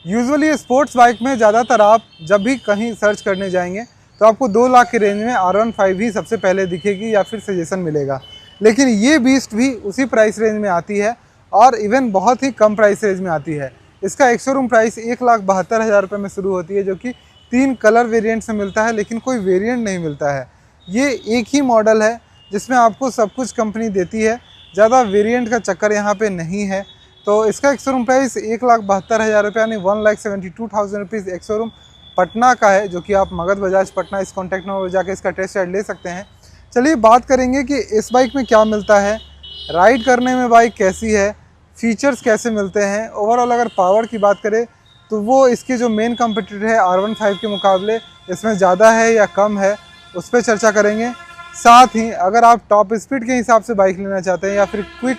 Usually sports bike में ज़्यादातर आप जब भी कहीं सर्च करने जाएंगे तो आपको 2 लाख के रेंज में R15 ही सबसे पहले दिखेगी या फिर सजेशन मिलेगा। लेकिन ये बीस्ट भी उसी प्राइस रेंज में आती है और इवन बहुत ही कम प्राइस रेंज में आती है। इसका एक शोरूम प्राइस 1,72,000 रुपये में शुरू होती है, जो कि 3 कलर वेरिएंट से मिलता है, लेकिन कोई वेरिएंट नहीं मिलता है। ये एक ही मॉडल है जिसमें आपको सब कुछ कंपनी देती है, ज़्यादा वेरिएंट का चक्कर यहाँ पे नहीं है। तो इसका एक शोरूम प्राइस 1,72,000 रुपये यानी 1,72,000 रुपीज़ एक शोरूम पटना का है, जो कि आप मगध बजाज पटना इस कॉन्टैक्ट नंबर पर जाकर इसका टेस्ट राइड ले सकते हैं। चलिए बात करेंगे कि इस बाइक में क्या मिलता है, राइड करने में बाइक कैसी है, फीचर्स कैसे मिलते हैं। ओवरऑल अगर पावर की बात करें तो वो इसके जो मेन कम्पिटिटर है R15 के मुकाबले इसमें ज़्यादा है या कम है, उस पर चर्चा करेंगे। साथ ही अगर आप टॉप स्पीड के हिसाब से बाइक लेना चाहते हैं या फिर क्विक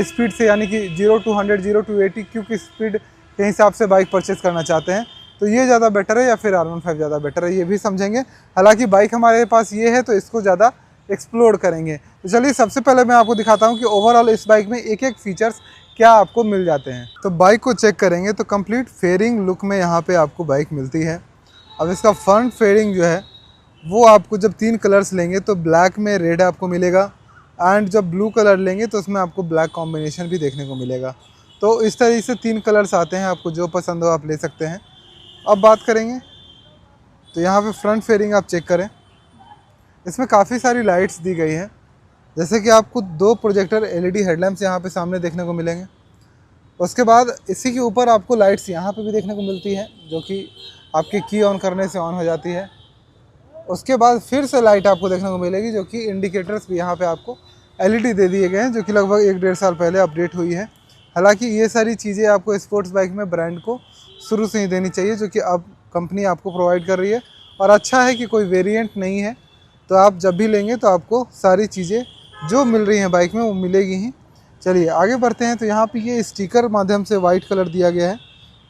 स्पीड से यानी कि 0 to 100 0 to 80 क्विक स्पीड के हिसाब से बाइक परचेस करना चाहते हैं तो ये ज़्यादा बेटर है या फिर R15 ज़्यादा बेटर है, ये भी समझेंगे। हालांकि बाइक हमारे पास ये है तो इसको ज़्यादा एक्सप्लोर करेंगे। तो चलिए सबसे पहले मैं आपको दिखाता हूँ कि ओवरऑल इस बाइक में एक एक फीचर्स क्या आपको मिल जाते हैं। तो बाइक को चेक करेंगे तो कंप्लीट फेयरिंग लुक में यहाँ पे आपको बाइक मिलती है। अब इसका फ्रंट फेयरिंग जो है वो आपको जब 3 कलर्स लेंगे तो ब्लैक में रेड आपको मिलेगा एंड जब ब्लू कलर लेंगे तो उसमें आपको ब्लैक कॉम्बिनेशन भी देखने को मिलेगा। तो इस तरीके से 3 कलर्स आते हैं, आपको जो पसंद हो आप ले सकते हैं। अब बात करेंगे तो यहाँ पे फ्रंट फेयरिंग आप चेक करें, इसमें काफ़ी सारी लाइट्स दी गई हैं, जैसे कि आपको 2 प्रोजेक्टर LED हेडलैम्प्स यहाँ पे सामने देखने को मिलेंगे। उसके बाद इसी के ऊपर आपको लाइट्स यहाँ पे भी देखने को मिलती है, जो कि आपकी की ऑन करने से ऑन हो जाती है। उसके बाद फिर से लाइट आपको देखने को मिलेगी, जो कि इंडिकेटर्स भी यहाँ पे आपको LED दे दिए गए हैं, जो कि लगभग 1-1.5 साल पहले अपडेट हुई है। हालांकि ये सारी चीज़ें आपको स्पोर्ट्स बाइक में ब्रांड को शुरू से ही देनी चाहिए, जो कि अब कंपनी आपको प्रोवाइड कर रही है। और अच्छा है कि कोई वेरिएंट नहीं है, तो आप जब भी लेंगे तो आपको सारी चीज़ें जो मिल रही हैं बाइक में वो मिलेगी ही। चलिए आगे बढ़ते हैं। तो यहाँ पे ये स्टिकर माध्यम से वाइट कलर दिया गया है,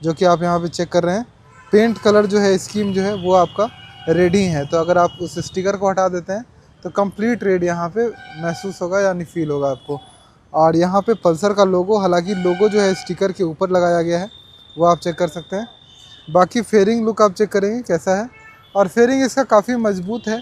जो कि आप यहाँ पे चेक कर रहे हैं। पेंट कलर जो है, स्कीम जो है वो आपका रेड ही है। तो अगर आप उस स्टिकर को हटा देते हैं तो कंप्लीट रेड यहाँ पे महसूस होगा यानी फील होगा आपको। और यहाँ पे पल्सर का लोगो, हालांकि लोगो जो है स्टिकर के ऊपर लगाया गया है, वो आप चेक कर सकते हैं। बाकी फेयरिंग लुक आप चेक करेंगे कैसा है, और फेयरिंग इसका काफ़ी मजबूत है,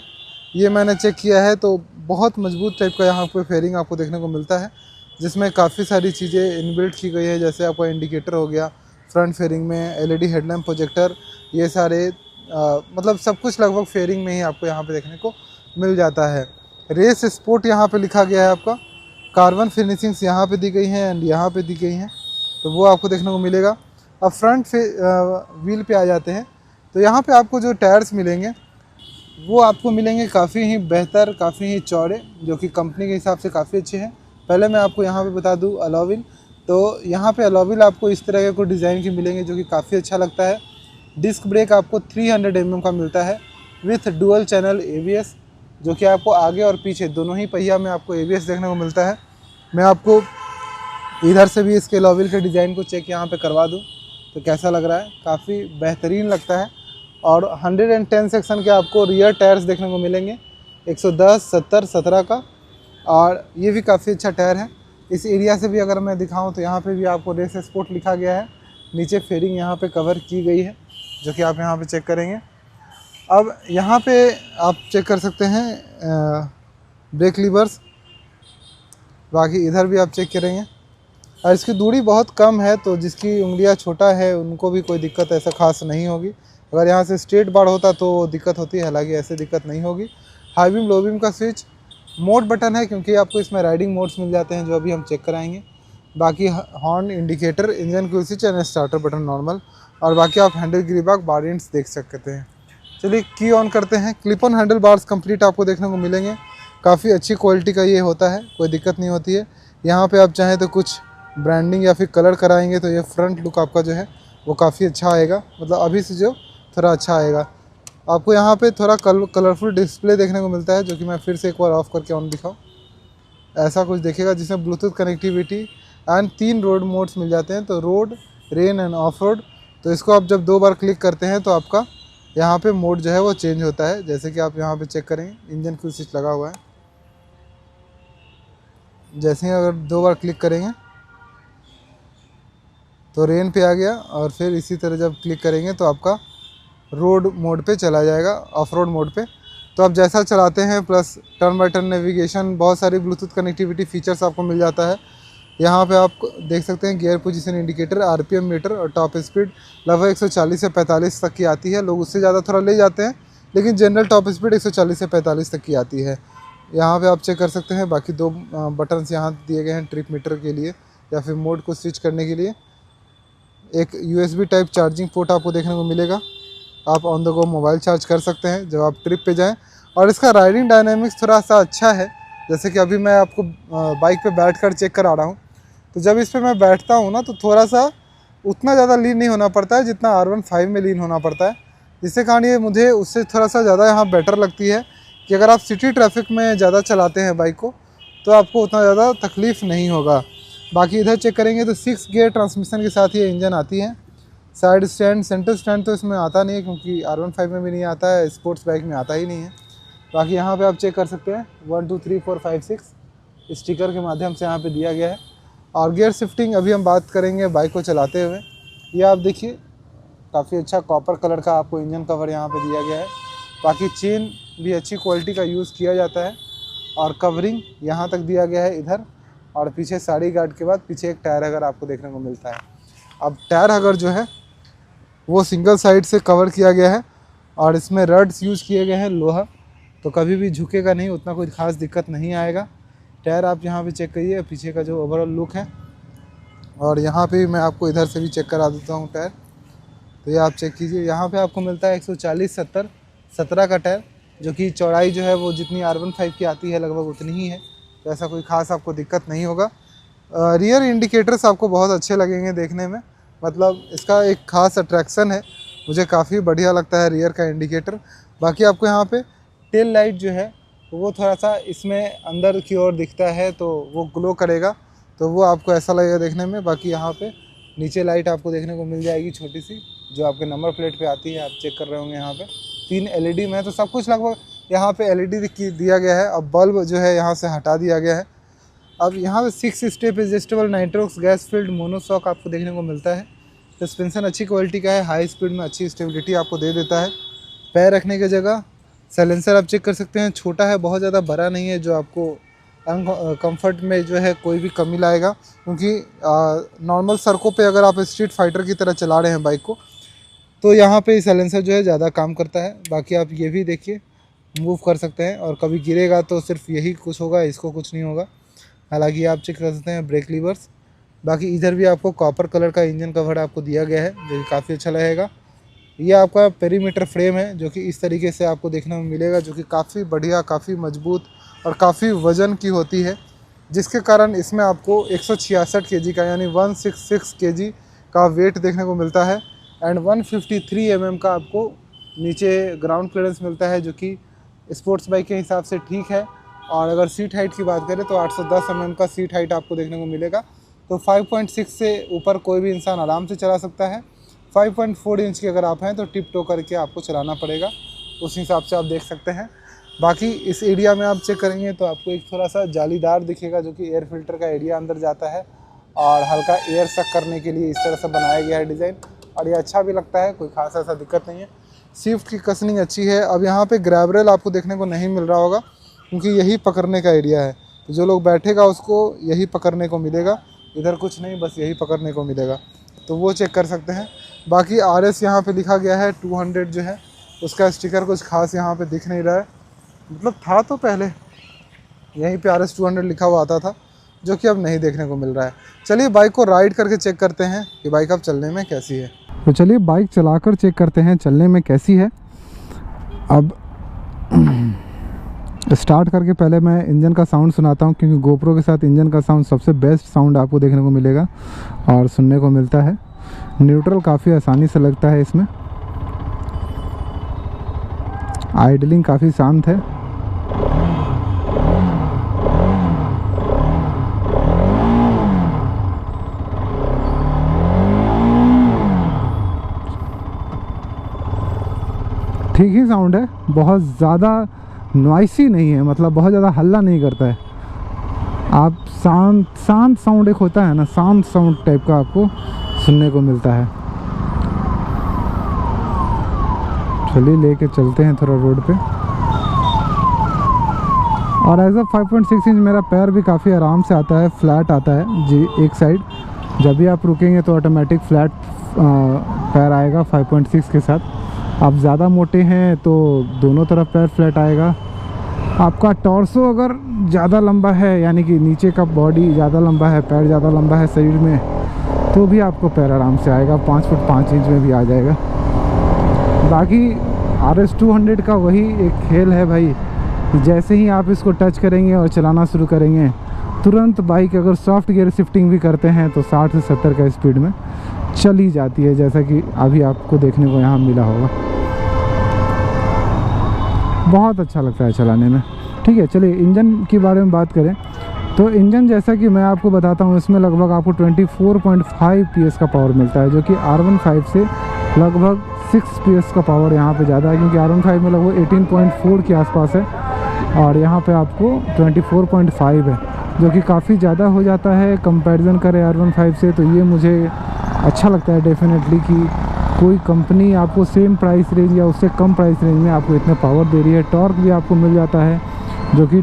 ये मैंने चेक किया है तो बहुत मजबूत टाइप का यहाँ पे फेयरिंग आपको देखने को मिलता है, जिसमें काफ़ी सारी चीज़ें इनबिल्ट की गई है। जैसे आपका इंडिकेटर हो गया फ्रंट फेयरिंग में, LED हेडलैम्प, प्रोजेक्टर, ये सारे मतलब सब कुछ लगभग फेयरिंग में ही आपको यहाँ पे देखने को मिल जाता है। रेस स्पोर्ट यहाँ पे लिखा गया है, आपका कार्बन फिनिशिंग्स यहाँ पे दी गई हैं एंड यहाँ पे दी गई हैं, तो वो आपको देखने को मिलेगा। अब फ्रंट व्हील पे आ जाते हैं तो यहाँ पे आपको जो टायर्स मिलेंगे वो आपको मिलेंगे काफ़ी ही बेहतर, काफ़ी ही चौड़े, जो कि कंपनी के हिसाब से काफ़ी अच्छे हैं। पहले मैं आपको यहाँ पे बता दूँ अलॉय व्हील, तो यहाँ पे अलॉय व्हील आपको इस तरह के कोई डिज़ाइन के मिलेंगे, जो कि काफ़ी अच्छा लगता है। डिस्क ब्रेक आपको 300 mm का मिलता है विथ डुअल चैनल ABS, जो कि आपको आगे और पीछे दोनों ही पहिया में आपको ABS देखने को मिलता है। मैं आपको इधर से भी इसके अलॉय व्हील के डिज़ाइन को चेक यहाँ पे करवा दूँ तो कैसा लग रहा है, काफ़ी बेहतरीन लगता है। और 110 सेक्शन के आपको रियर टायर्स देखने को मिलेंगे, 110, 70, 17 का, और ये भी काफ़ी अच्छा टायर है। इस एरिया से भी अगर मैं दिखाऊं तो यहाँ पे भी आपको रेस स्पोर्ट लिखा गया है, नीचे फेयरिंग यहाँ पे कवर की गई है, जो कि आप यहाँ पे चेक करेंगे। अब यहाँ पे आप चेक कर सकते हैं ब्रेक लीवर्स, बाकी इधर भी आप चेक करेंगे। और इसकी दूरी बहुत कम है, तो जिसकी उंगलियां छोटा है उनको भी कोई दिक्कत ऐसा खास नहीं होगी। अगर यहाँ से स्ट्रेट बार होता तो दिक्कत होती है, हालांकि ऐसे दिक्कत नहीं होगी। हाई बीम लो बीम का स्विच, मोड बटन है क्योंकि आपको इसमें राइडिंग मोड्स मिल जाते हैं, जो अभी हम चेक कराएंगे। बाकी horn, indicator, engine cruise switch and starter button normal, और बाकी आप हैंडल गिरीबाग बारिंट्स देख सकते हैं। चलिए की ऑन करते हैं। Clip on handle bars complete आपको देखने को मिलेंगे, काफ़ी अच्छी क्वालिटी का ये होता है, कोई दिक्कत नहीं होती है। यहाँ पे आप चाहें तो कुछ ब्रांडिंग या फिर कलर कराएंगे तो ये फ्रंट लुक आपका जो है वो काफ़ी अच्छा आएगा, मतलब अभी से जो थोड़ा अच्छा आएगा। आपको यहाँ पे थोड़ा कलरफुल डिस्प्ले देखने को मिलता है, जो कि मैं फिर से एक बार ऑफ करके ऑन दिखाऊँ, ऐसा कुछ देखेगा, जिसमें Bluetooth connectivity and 3 road modes मिल जाते हैं, तो road, rain and off road. तो इसको आप जब 2 बार क्लिक करते हैं तो आपका यहाँ पे मोड जो है वो चेंज होता है, जैसे कि आप यहाँ पे चेक करेंगे इंजन क्रूज स्विच लगा हुआ है। जैसे ही अगर 2 बार क्लिक करेंगे तो रेन पे आ गया, और फिर इसी तरह जब क्लिक करेंगे तो आपका रोड मोड पे चला जाएगा, ऑफ रोड मोड पे। तो आप जैसा चलाते हैं, plus turn by turn navigation, बहुत सारी ब्लूटूथ कनेक्टिविटी फीचर्स आपको मिल जाता है। यहाँ पे आप देख सकते हैं gear position indicator, RPM meter और टॉप स्पीड लगभग 140 से 45 तक की आती है। लोग उससे ज़्यादा थोड़ा ले जाते हैं, लेकिन जनरल टॉप स्पीड 140 से 45 तक की आती है। यहाँ पे आप चेक कर सकते हैं। बाकी 2 बटन्स यहाँ दिए गए हैं ट्रिप मीटर के लिए या फिर मोड को स्विच करने के लिए। एक USB टाइप चार्जिंग पोर्ट आपको देखने को मिलेगा। आप on the go mobile charge कर सकते हैं जब आप ट्रिप पे जाएं। और इसका राइडिंग डायनामिक्स थोड़ा सा अच्छा है, जैसे कि अभी मैं आपको बाइक पे बैठकर चेक करा रहा हूँ। तो जब इस पर मैं बैठता हूँ ना, तो थोड़ा सा उतना ज़्यादा लीन नहीं होना पड़ता है जितना R15 में लीन होना पड़ता है, जिससे कारण ये मुझे उससे थोड़ा सा ज़्यादा यहाँ बेटर लगती है कि अगर आप सिटी ट्रैफिक में ज़्यादा चलाते हैं बाइक को तो आपको उतना ज़्यादा तकलीफ़ नहीं होगा। बाकी इधर चेक करेंगे तो 6 गियर ट्रांसमिशन के साथ ये इंजन आती है। साइड स्टैंड, सेंटर स्टैंड तो इसमें आता नहीं है, क्योंकि R15 में भी नहीं आता है, स्पोर्ट्स बाइक में आता ही नहीं है। बाकी यहाँ पे आप चेक कर सकते हैं 1 2 3 4 5 6 स्टिकर के माध्यम से यहाँ पे दिया गया है। और गियर शिफ्टिंग अभी हम बात करेंगे बाइक को चलाते हुए। ये आप देखिए काफ़ी अच्छा कॉपर कलर का आपको इंजन कवर यहाँ पे दिया गया है। बाकी चेन भी अच्छी क्वालिटी का यूज़ किया जाता है, और कवरिंग यहाँ तक दिया गया है इधर। और पीछे साड़ी गार्ड के बाद पीछे एक टायर हगर आपको देखने को मिलता है। अब टायर हगर जो है वो सिंगल साइड से कवर किया गया है, और इसमें रड्स यूज़ किए गए हैं लोहा, तो कभी भी झुकेगा नहीं, उतना कोई ख़ास दिक्कत नहीं आएगा। टायर आप यहाँ पे चेक करिए, पीछे का जो ओवरऑल लुक है। और यहाँ पे मैं आपको इधर से भी चेक करा देता हूँ टायर। तो ये आप चेक कीजिए, यहाँ पे आपको मिलता है 140/70/17 का टायर, जो कि चौड़ाई जो है वो जितनी R15 की आती है लगभग उतनी ही है। तो ऐसा कोई ख़ास आपको दिक्कत नहीं होगा। रियर इंडिकेटर्स आपको बहुत अच्छे लगेंगे देखने में, मतलब इसका एक ख़ास अट्रैक्शन है, मुझे काफ़ी बढ़िया लगता है रियर का इंडिकेटर। बाकी आपको यहाँ पे टेल लाइट जो है वो थोड़ा सा इसमें अंदर की ओर दिखता है, तो वो ग्लो करेगा, तो वो आपको ऐसा लगेगा देखने में। बाकी यहाँ पे नीचे लाइट आपको देखने को मिल जाएगी छोटी सी, जो आपके नंबर प्लेट पे आती है, आप चेक कर रहे होंगे। यहाँ पे 3 LED में है, तो सब कुछ लगभग यहाँ पे LED दिया गया है। अब बल्ब जो है यहाँ से हटा दिया गया है। अब यहाँ पे 6 step adjustable Nitrox gas field monoshock आपको देखने को मिलता है। सस्पेंशन अच्छी क्वालिटी का है, हाई स्पीड में अच्छी स्टेबिलिटी आपको दे देता है। पैर रखने की जगह साइलेंसर आप चेक कर सकते हैं, छोटा है, बहुत ज़्यादा बड़ा नहीं है, जो आपको कंफर्ट में जो है कोई भी कमी लाएगा। क्योंकि नॉर्मल सड़कों पे अगर आप स्ट्रीट फाइटर की तरह चला रहे हैं बाइक को, तो यहाँ पे साइलेंसर जो है ज़्यादा काम करता है। बाकी आप ये भी देखिए, मूव कर सकते हैं, और कभी गिरेगा तो सिर्फ यही कुछ होगा, इसको कुछ नहीं होगा। हालांकि आप चेक कर सकते हैं ब्रेक लीवर्स। बाकी इधर भी आपको कॉपर कलर का इंजन कवर आपको दिया गया है, जो कि काफ़ी अच्छा लगेगा। ये आपका पेरीमीटर फ्रेम है, जो कि इस तरीके से आपको देखने में मिलेगा, जो कि काफ़ी बढ़िया, काफ़ी मजबूत और काफ़ी वज़न की होती है, जिसके कारण इसमें आपको 166 kg का, यानी 166 kg का वेट देखने को मिलता है। एंड 153 mm का आपको नीचे ग्राउंड क्लियरेंस मिलता है, जो कि स्पोर्ट्स बाइक के हिसाब से ठीक है। और अगर सीट हाइट की बात करें तो 810 mm का सीट हाइट आपको देखने को मिलेगा। तो 5.6 से ऊपर कोई भी इंसान आराम से चला सकता है। 5.4 इंच के अगर आप हैं तो टिप टो करके आपको चलाना पड़ेगा, उस हिसाब से आप देख सकते हैं। बाकी इस एरिया में आप चेक करेंगे तो आपको एक थोड़ा सा जालीदार दिखेगा, जो कि एयर फिल्टर का एरिया अंदर जाता है, और हल्का एयर सक करने के लिए इस तरह से बनाया गया है डिज़ाइन, और ये अच्छा भी लगता है, कोई खास ऐसा दिक्कत नहीं है। शिफ्ट की कसनिंग अच्छी है। अब यहाँ पे ग्रैब रेल आपको देखने को नहीं मिल रहा होगा, क्योंकि यही पकड़ने का एरिया है, तो जो लोग बैठेगा उसको यही पकड़ने को मिलेगा, इधर कुछ नहीं, बस यही पकड़ने को मिलेगा, तो वो चेक कर सकते हैं। बाकी RS यहाँ पे लिखा गया है 200 जो है, उसका स्टिकर कुछ खास यहाँ पे दिख नहीं रहा है, मतलब था तो पहले यहीं पे RS 200 लिखा हुआ आता था, जो कि अब नहीं देखने को मिल रहा है। चलिए बाइक को राइड करके चेक करते हैं कि बाइक अब चलने में कैसी है। तो चलिए बाइक चलाकर चेक करते हैं चलने में कैसी है। अब स्टार्ट करके पहले मैं इंजन का साउंड सुनाता हूं, क्योंकि GoPro के साथ इंजन का साउंड सबसे बेस्ट साउंड आपको देखने को मिलेगा और सुनने को मिलता है। न्यूट्रल काफ़ी आसानी से लगता है इसमें। आइडलिंग काफ़ी शांत है। ठीक ही साउंड है, बहुत ज़्यादा नॉइसी नहीं है, मतलब बहुत ज़्यादा हल्ला नहीं करता है। आप शांत साउंड एक होता है ना, शांत साउंड टाइप का आपको सुनने को मिलता है। चलिए लेके चलते हैं थोड़ा रोड पे। और एज अ 5.6 इंच मेरा पैर भी काफ़ी आराम से आता है, फ्लैट आता है जी एक साइड। जब भी आप रुकेंगे तो ऑटोमेटिक फ्लैट पैर आएगा 5.6 के साथ। आप ज़्यादा मोटे हैं तो दोनों तरफ पैर फ्लैट आएगा। आपका टॉर्सो अगर ज़्यादा लंबा है, यानी कि नीचे का बॉडी ज़्यादा लंबा है, पैर ज़्यादा लंबा है शरीर में, तो भी आपको पैर आराम से आएगा, 5 फुट 5 इंच में भी आ जाएगा। बाकी RS 200 का वही एक खेल है भाई, जैसे ही आप इसको टच करेंगे और चलाना शुरू करेंगे, तुरंत बाइक अगर सॉफ्ट गियर शिफ्टिंग भी करते हैं तो 60 से 70 का स्पीड में चली जाती है, जैसा कि अभी आपको देखने को यहाँ मिला होगा। बहुत अच्छा लगता है चलाने में। ठीक है, चलिए इंजन के बारे में बात करें तो इंजन जैसा कि मैं आपको बताता हूँ, इसमें लगभग आपको 24.5 PS का पावर मिलता है, जो कि R15 से लगभग 6 PS का पावर यहाँ पे ज़्यादा है, क्योंकि R15 में लगभग 18.4 के आसपास है और यहाँ पे आपको 24.5 है, जो कि काफ़ी ज़्यादा हो जाता है कंपैरिजन करें R15 से। तो ये मुझे अच्छा लगता है डेफिनेटली कि कोई कंपनी आपको सेम प्राइस रेंज या उससे कम प्राइस रेंज में आपको इतना पावर दे रही है। टॉर्क भी आपको मिल जाता है जो कि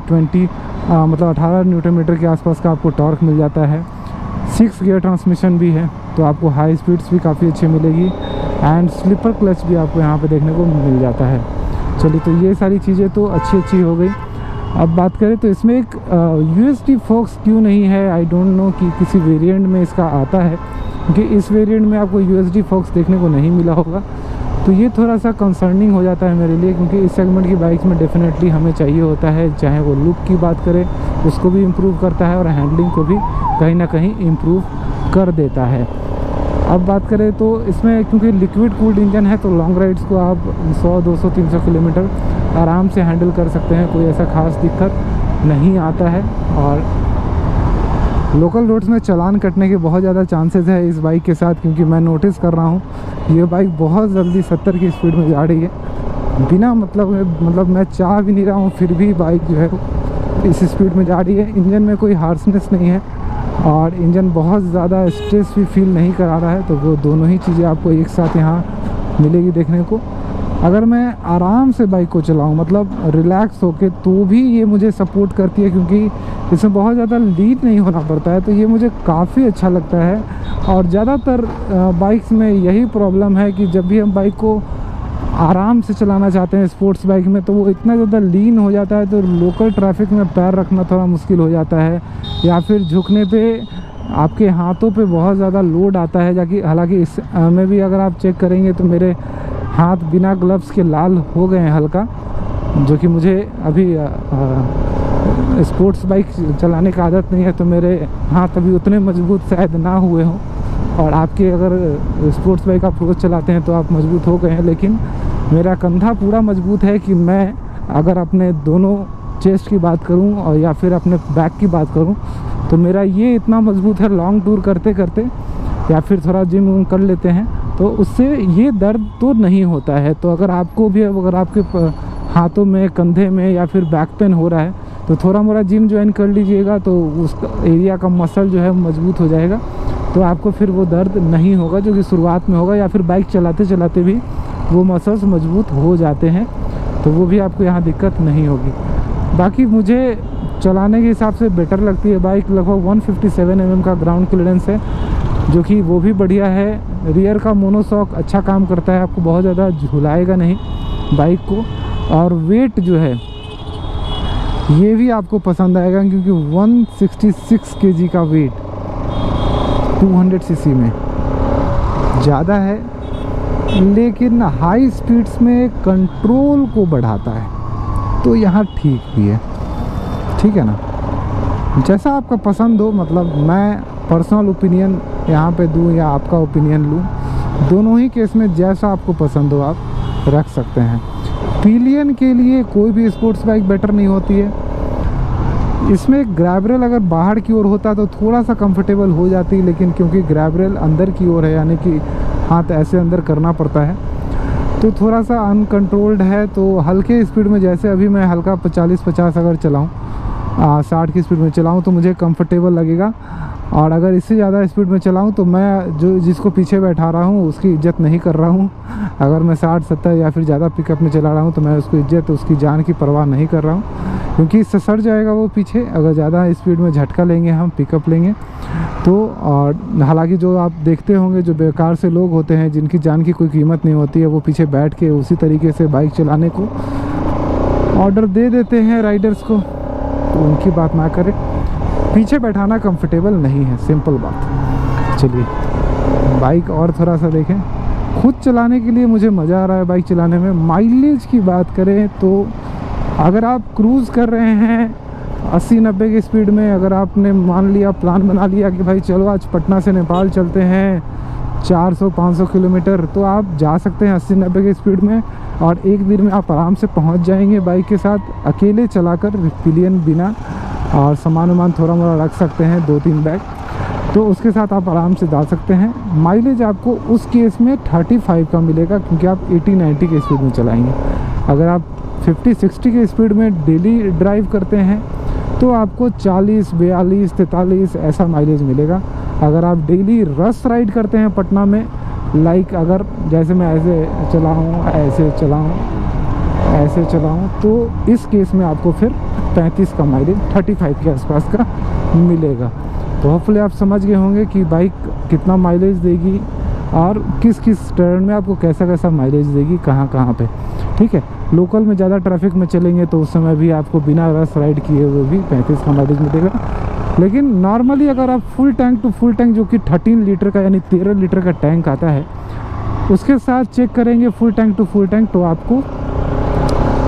18 न्यूटन मीटर के आसपास का आपको टॉर्क मिल जाता है। 6 गियर ट्रांसमिशन भी है, तो आपको हाई स्पीड्स भी काफ़ी अच्छी मिलेगी एंड स्लिपर क्लच भी आपको यहाँ पे देखने को मिल जाता है। चलिए, तो ये सारी चीज़ें तो अच्छी हो गई। अब बात करें तो इसमें एक USD फोक्स क्यों नहीं है, आई डोंट नो कि किसी वेरिएंट में इसका आता है, क्योंकि इस वेरिएंट में आपको USD फोक्स देखने को नहीं मिला होगा। तो ये थोड़ा सा कंसर्निंग हो जाता है मेरे लिए, क्योंकि इस सेगमेंट की बाइक्स में डेफिनेटली हमें चाहिए होता है। चाहे वो लुक की बात करें उसको भी इम्प्रूव करता है और हैंडलिंग को भी कहीं ना कहीं इम्प्रूव कर देता है। अब बात करें तो इसमें क्योंकि लिक्विड कूल्ड इंजन है, तो लॉन्ग राइड्स को आप 100, 200, 300 किलोमीटर आराम से हैंडल कर सकते हैं, कोई ऐसा खास दिक्कत नहीं आता है। और लोकल रोड्स में चालान कटने के बहुत ज़्यादा चांसेस है इस बाइक के साथ, क्योंकि मैं नोटिस कर रहा हूँ ये बाइक बहुत जल्दी 70 की स्पीड में जा रही है, बिना मतलब मैं चाह भी नहीं रहा हूँ फिर भी बाइक जो है इस स्पीड में जा रही है। इंजन में कोई हार्सनेस नहीं है और इंजन बहुत ज़्यादा स्ट्रेस भी फील नहीं करा रहा है, तो वो दोनों ही चीज़ें आपको एक साथ यहाँ मिलेगी देखने को। अगर मैं आराम से बाइक को चलाऊं, मतलब रिलैक्स होके, तो भी ये मुझे सपोर्ट करती है, क्योंकि इसमें बहुत ज़्यादा लीड नहीं होना पड़ता है, तो ये मुझे काफ़ी अच्छा लगता है। और ज़्यादातर बाइक्स में यही प्रॉब्लम है कि जब भी हम बाइक को आराम से चलाना चाहते हैं स्पोर्ट्स बाइक में, तो वो इतना ज़्यादा लीन हो जाता है, तो लोकल ट्रैफिक में पैर रखना थोड़ा मुश्किल हो जाता है, या फिर झुकने पे आपके हाथों पे बहुत ज़्यादा लोड आता है। जाकि हालांकि इस में भी अगर आप चेक करेंगे तो मेरे हाथ बिना ग्लव्स के लाल हो गए हैं हल्का, जो कि मुझे अभी स्पोर्ट्स बाइक चलाने का आदत नहीं है, तो मेरे हाथ अभी उतने मजबूत शायद ना हुए हों। और आपके अगर स्पोर्ट्स बाइक आप रोज़ चलाते हैं तो आप मजबूत हो गए हैं, लेकिन मेरा कंधा पूरा मजबूत है कि मैं अगर अपने दोनों चेस्ट की बात करूं और या फिर अपने बैक की बात करूं, तो मेरा ये इतना मजबूत है लॉन्ग टूर करते करते या फिर थोड़ा जिम कर लेते हैं तो उससे ये दर्द तो नहीं होता है। तो अगर आपको भी अगर आपके हाथों में, कंधे में या फिर बैक पेन हो रहा है तो थोड़ा मोड़ा जिम ज्वाइन कर लीजिएगा, तो उस एरिया का मसल जो है मजबूत हो जाएगा, तो आपको फिर वो दर्द नहीं होगा जो कि शुरुआत में होगा, या फिर बाइक चलाते चलाते भी वो मसल्स मजबूत हो जाते हैं, तो वो भी आपको यहाँ दिक्कत नहीं होगी। बाकी मुझे चलाने के हिसाब से बेटर लगती है बाइक। लगभग 157 mm का ग्राउंड क्लियरेंस है, जो कि वो भी बढ़िया है। रियर का मोनोशॉक अच्छा काम करता है, आपको बहुत ज़्यादा झुलाएगा नहीं बाइक को। और वेट जो है ये भी आपको पसंद आएगा, क्योंकि 166 kg का वेट 200 cc में ज़्यादा है, लेकिन हाई स्पीड्स में कंट्रोल को बढ़ाता है, तो यहाँ ठीक भी है। ठीक है ना, जैसा आपका पसंद हो, मतलब मैं पर्सनल ओपिनियन यहाँ पे दूँ या आपका ओपिनियन लूँ, दोनों ही केस में जैसा आपको पसंद हो आप रख सकते हैं। पिलियन के लिए कोई भी स्पोर्ट्स बाइक बेटर नहीं होती है। इसमें ग्रैब रेल अगर बाहर की ओर होता तो थोड़ा सा कंफर्टेबल हो जाती, लेकिन क्योंकि ग्रैब रेल अंदर की ओर है, यानी कि हाथ ऐसे अंदर करना पड़ता है, तो थोड़ा सा अनकंट्रोल्ड है। तो हल्के स्पीड में, जैसे अभी मैं हल्का 40-50 अगर चलाऊँ 60 की स्पीड में चलाऊँ तो मुझे कंफर्टेबल लगेगा। और अगर इससे ज़्यादा स्पीड में चलाऊँ तो मैं जिसको पीछे बैठा रहा हूँ उसकी इज्जत नहीं कर रहा हूँ। अगर मैं 60-70 या फिर ज़्यादा पिकअप में चला रहा हूँ तो मैं उसको इज्जत, उसकी जान की परवाह नहीं कर रहा हूँ, क्योंकि इससे सड़ जाएगा वो पीछे। अगर ज़्यादा स्पीड में झटका लेंगे, हम पिकअप लेंगे तो। और हालांकि जो आप देखते होंगे जो बेकार से लोग होते हैं जिनकी जान की कोई कीमत नहीं होती है, वो पीछे बैठ के उसी तरीके से बाइक चलाने को ऑर्डर दे देते हैं राइडर्स को, तो उनकी बात ना करें। पीछे बैठाना कंफर्टेबल नहीं है, सिंपल बात। चलिए बाइक और थोड़ा सा देखें। खुद चलाने के लिए मुझे मज़ा आ रहा है बाइक चलाने में। माइलेज की बात करें तो अगर आप क्रूज़ कर रहे हैं 80-90 की स्पीड में, अगर आपने मान लिया, प्लान बना लिया कि भाई चलो आज पटना से नेपाल चलते हैं 400-500 किलोमीटर, तो आप जा सकते हैं 80-90 की स्पीड में और एक दिन में आप आराम से पहुंच जाएंगे बाइक के साथ, अकेले चलाकर, पिलियन बिना। और सामान वामान थोड़ा मोड़ा रख सकते हैं, 2-3 बैग, तो उसके साथ आप आराम से जा सकते हैं। माइलेज आपको उस केस में 35 का मिलेगा, क्योंकि आप 80-90 की स्पीड में चलाएंगे। अगर आप 50-60 की स्पीड में डेली ड्राइव करते हैं तो आपको 40, 42, 43 ऐसा माइलेज मिलेगा। अगर आप डेली रश राइड करते हैं पटना में, लाइक अगर जैसे मैं ऐसे चलाऊँ, ऐसे चलाऊँ, ऐसे चलाऊँ, तो इस केस में आपको फिर 35 का माइलेज, 35 के आसपास का मिलेगा। तो होपफुली आप समझ गए होंगे कि बाइक कितना माइलेज देगी और किस किस टर्न में आपको कैसा कैसा माइलेज देगी, कहाँ कहाँ पे। ठीक है, लोकल में ज़्यादा ट्रैफिक में चलेंगे तो उस समय भी आपको बिना रश राइड किए हुए भी 35 का माइलेज मिलेगा। लेकिन नॉर्मली अगर आप full tank to full tank, जो कि 13 लीटर का यानी 13 लीटर का टैंक आता है, उसके साथ चेक करेंगे full tank to full tank, तो आपको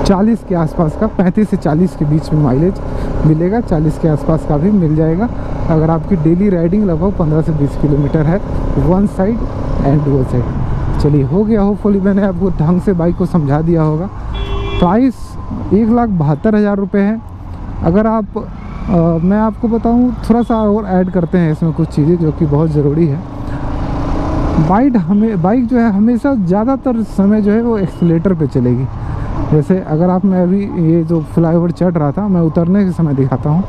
40 के आसपास का, 35 से 40 के बीच में माइलेज मिलेगा। 40 के आसपास का भी मिल जाएगा अगर आपकी डेली राइडिंग लगभग 15 से 20 किलोमीटर है, one side and dual side. चलिए हो गया, होपफुली मैंने आपको ढंग से बाइक को समझा दिया होगा। प्राइस 1,72,000 रुपये है। अगर आप मैं आपको बताऊं, थोड़ा सा और ऐड करते हैं इसमें कुछ चीज़ें जो कि बहुत ज़रूरी है। बाइक जो है हमेशा ज़्यादातर समय जो है वो एक्सीलेटर पे चलेगी। जैसे अगर आप, मैं अभी ये जो फ्लाईओवर चढ़ रहा था, मैं उतरने के समय दिखाता हूँ।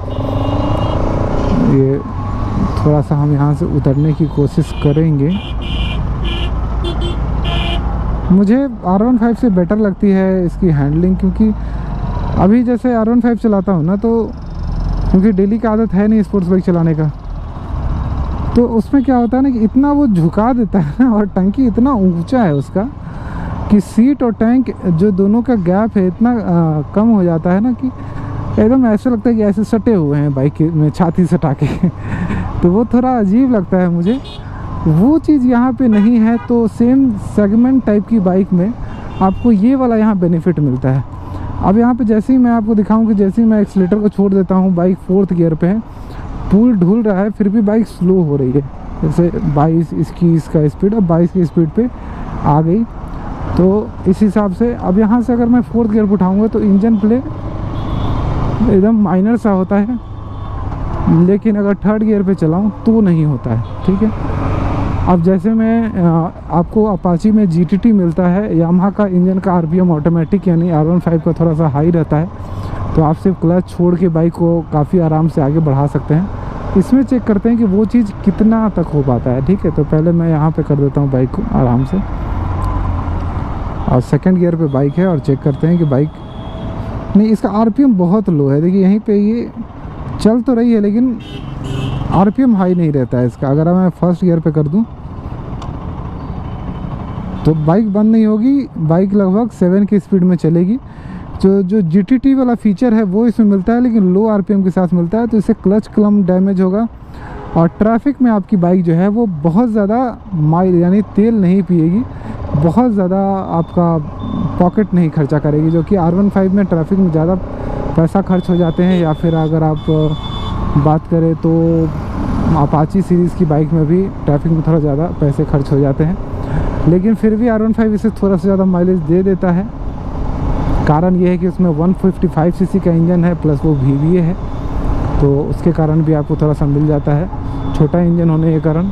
ये थोड़ा सा हम यहाँ से उतरने की कोशिश करेंगे। मुझे R15 से बेटर लगती है इसकी हैंडलिंग, क्योंकि अभी जैसे R15 चलाता हूँ ना, तो क्योंकि डेली का आदत है नहीं स्पोर्ट्स बाइक चलाने का, तो उसमें क्या होता है ना कि इतना वो झुका देता है ना, और टंकी इतना ऊंचा है उसका कि सीट और टैंक जो दोनों का गैप है इतना कम हो जाता है ना कि एकदम ऐसा लगता है कि ऐसे सटे हुए हैं बाइक में, छाती सटा के तो वो थोड़ा अजीब लगता है मुझे। वो चीज़ यहाँ पे नहीं है। तो सेम सेगमेंट टाइप की बाइक में आपको ये वाला यहाँ बेनिफिट मिलता है। अब यहाँ पे जैसे ही मैं आपको दिखाऊं कि जैसे ही मैं एक्सीलेटर को छोड़ देता हूँ, बाइक 4th गियर पे है, पुल ढुल रहा है, फिर भी बाइक स्लो हो रही है। जैसे 22-21 का स्पीड, अब 22 की स्पीड पे आ गई। तो इस हिसाब से अब यहाँ से अगर मैं 4th गियर पर उठाऊँगा तो इंजन प्ले एकदम माइनर सा होता है, लेकिन अगर 3rd गियर पे चलाऊँ तो नहीं होता है। ठीक है, अब जैसे मैं आपको अपाची में GTT मिलता है, यामाहा का इंजन का RPM ऑटोमेटिक यानी R15 का थोड़ा सा हाई रहता है, तो आप सिर्फ क्लच छोड़ के बाइक को काफ़ी आराम से आगे बढ़ा सकते हैं। इसमें चेक करते हैं कि वो चीज़ कितना तक हो पाता है। ठीक है, तो पहले मैं यहाँ पे कर देता हूँ बाइक को आराम से, और 2nd गियर पे बाइक है, और चेक करते हैं कि बाइक नहीं, इसका RPM बहुत लो है। देखिए यहीं पे ये चल तो रही है लेकिन RPM हाई नहीं रहता है इसका। अगर मैं 1st गियर पे कर दूं तो बाइक बंद नहीं होगी, बाइक लगभग 7 की स्पीड में चलेगी। जो GTT वाला फीचर है वो इसमें मिलता है, लेकिन लो RPM के साथ मिलता है, तो इससे क्लच क्लम डैमेज होगा। और ट्रैफिक में आपकी बाइक जो है वो बहुत ज़्यादा माइल यानी तेल नहीं पिएगी, बहुत ज़्यादा आपका पॉकेट नहीं खर्चा करेगी, जो कि R15 में ट्रैफिक में ज़्यादा पैसा खर्च हो जाते हैं। या फिर अगर आप बात करें तो अपाची सीरीज़ की बाइक में भी ट्रैफिक में थोड़ा ज़्यादा पैसे खर्च हो जाते हैं, लेकिन फिर भी R15 इसे थोड़ा सा ज़्यादा माइलेज दे देता है। कारण ये है कि उसमें 155 सीसी का इंजन है, प्लस वो VVA है, तो उसके कारण भी आपको थोड़ा सा मिल जाता है, छोटा इंजन होने के कारण।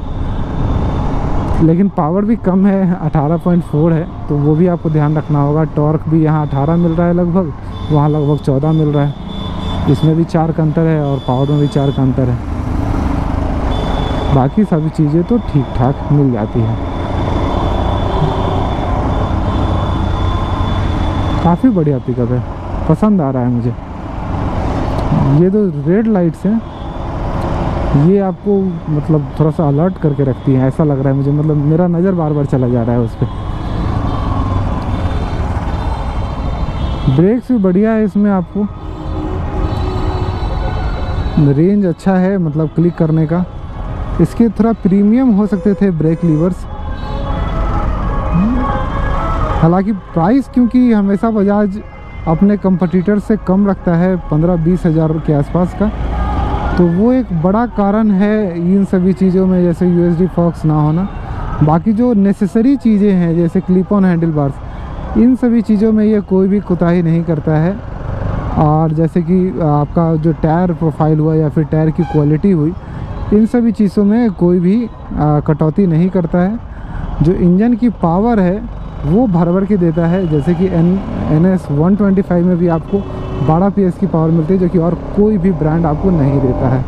लेकिन पावर भी कम है, 18.4 है, तो वो भी आपको ध्यान रखना होगा। टॉर्क भी यहाँ 18 मिल रहा है लगभग, वहाँ लगभग 14 मिल रहा है। इसमें भी 4 का अंतर है और पावर में भी 4 का अंतर है। बाकी सभी चीज़ें तो ठीक ठाक मिल जाती है। काफ़ी बढ़िया पिकअप है, पसंद आ रहा है मुझे। ये जो रेड लाइट्स हैं ये आपको मतलब थोड़ा सा अलर्ट करके रखती है, ऐसा लग रहा है मुझे। मतलब मेरा नज़र बार बार चला जा रहा है उस पर। ब्रेक्स भी बढ़िया है इसमें, आपको रेंज अच्छा है मतलब क्लिक करने का। इसके थोड़ा प्रीमियम हो सकते थे ब्रेक लीवर्स, हालांकि प्राइस क्योंकि हमेशा बजाज अपने कंपटीटर से कम रखता है 15-20 हज़ार के आसपास का, तो वो एक बड़ा कारण है इन सभी चीज़ों में, जैसे यूएसडी फॉक्स ना होना। बाकी जो नेसेसरी चीज़ें हैं जैसे क्लिप ऑन हैंडल बार्स, इन सभी चीज़ों में ये कोई भी कोताही नहीं करता है। और जैसे कि आपका जो टायर प्रोफाइल हुआ या फिर टायर की क्वालिटी हुई, इन सभी चीज़ों में कोई भी कटौती नहीं करता है। जो इंजन की पावर है वो भर भर के देता है, जैसे कि NS 125 में भी आपको 12 PS की पावर मिलती है, जो कि और कोई भी ब्रांड आपको नहीं देता है।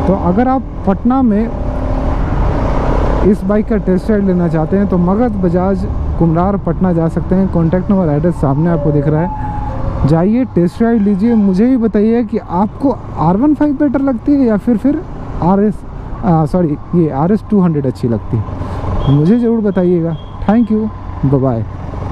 तो अगर आप पटना में इस बाइक का टेस्ट राइड लेना चाहते हैं तो मगध बजाज कुम्हरार पटना जा सकते हैं। कॉन्टैक्ट नंबर एड्रेस सामने आपको दिख रहा है, जाइए टेस्ट राइड लीजिए। मुझे भी बताइए कि आपको R15 बेटर लगती है या फिर RS 200 अच्छी लगती है, मुझे ज़रूर बताइएगा। Thank you, bye bye.